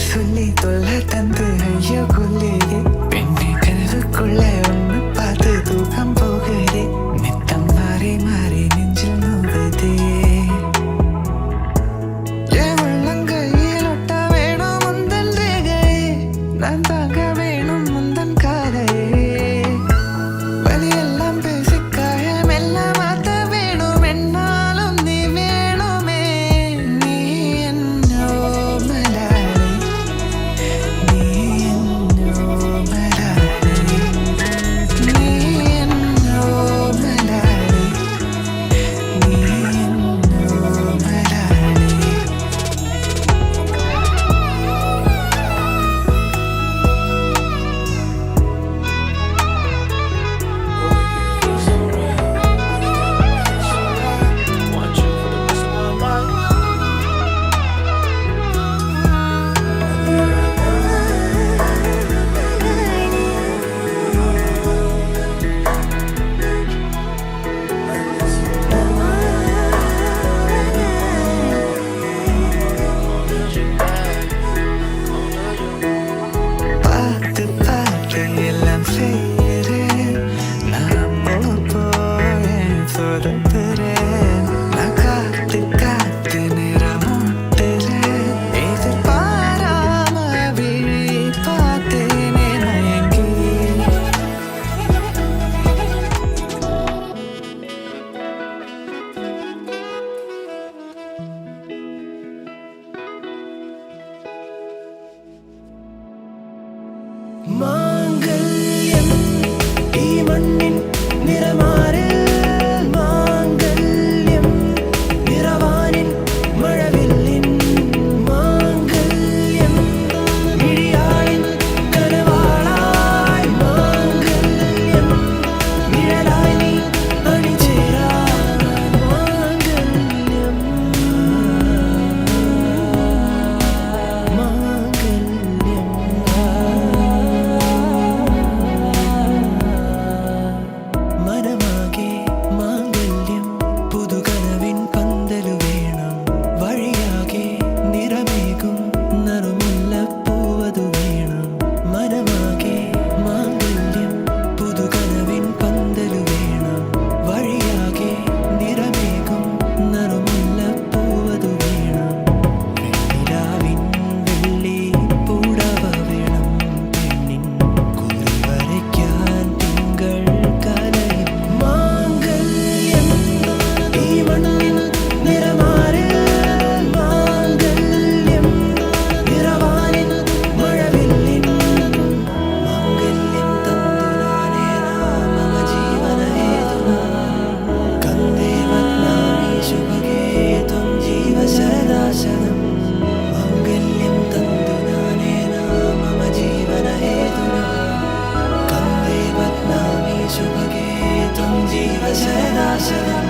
சொல்லி தொல்ல தந்து ஐயோ கொல்லுதே பெண்ணை கனவுக்குள்ள ஒன்று பார்த்து தூக்கம் போகுதே நித்தம் மாறி மாறி நெஞ்சில் நோவுதே என் உள்ளங்கையில் ஒட்ட வேணும் முந்தன் ரேகையே நான் தாங்க வேணும் முந்தன் காலையே வலியெல்லாம் பேசி காயம் எல்லாம் மாற்ற வேணும் என்னாலும் நீ வேணுமே நீ என்னோ மலாடி நீ என்னோ மலாடி நீ என்னோ மலாடி நீ என்னோ மலாடி Want you for the rest of my life. பார்த்து பார்த்து எல்லாம் செய்கிறேன் நான் போய் சொதப்புறேன் நான் காத்து காத்து நிறமூட்டுறேன் எதிர்பாராம விழி பார்த்தேனே மயங்கி മാംഗല്യം ഈ മണ്ണിൻ നിറമാറിൽ മാംഗല്യം നിറവാനിൻ മഴവില്ലിൻ മാംഗല്യം മിഴിയാളിൻ കനവാളായി മാംഗല്യം നിഴലായി നീ അണിചേരാൻ മാംഗല്യം മനമാകെ മാംഗല്യം പുതുകനവിൻ പന്തലു വേണം വഴിയാകെ നിറമേകും നറുമുല്ലപ്പൂവതു വേണം മനമാകെ മാംഗല്യം പുതുകനവിൻ പന്തലു വേണം വഴിയാകെ നിറമേകും നറുമുല്ലപ്പൂവതു വേണം വെണ്ണിലാവിൻ വെള്ളി പൂടവ വേണം പെണ്ണിൻ കുറി വരയ്ക്കാൻ തിങ്കൾ കലയും മാംഗല്യം ഈ മണ്ണിൻ നിറമാറിൽ മാംഗല്യം നിറവാനിൻ മഴവില്ലിൻ മാംഗല്യം തന്തുനാനേന മമ ജീവനഹേതുനാ കന്ദേ ബദ്നാമി ശുഭഗേ ത്വം ജീവ ശരദാശനം മാംഗല്യം തന്തുനാനേന മമ ജീവനഹേതുനാ കന്ദേ ബദ്നാമി ശുഭഗേ ത്വം ജീവ ശരദാശനം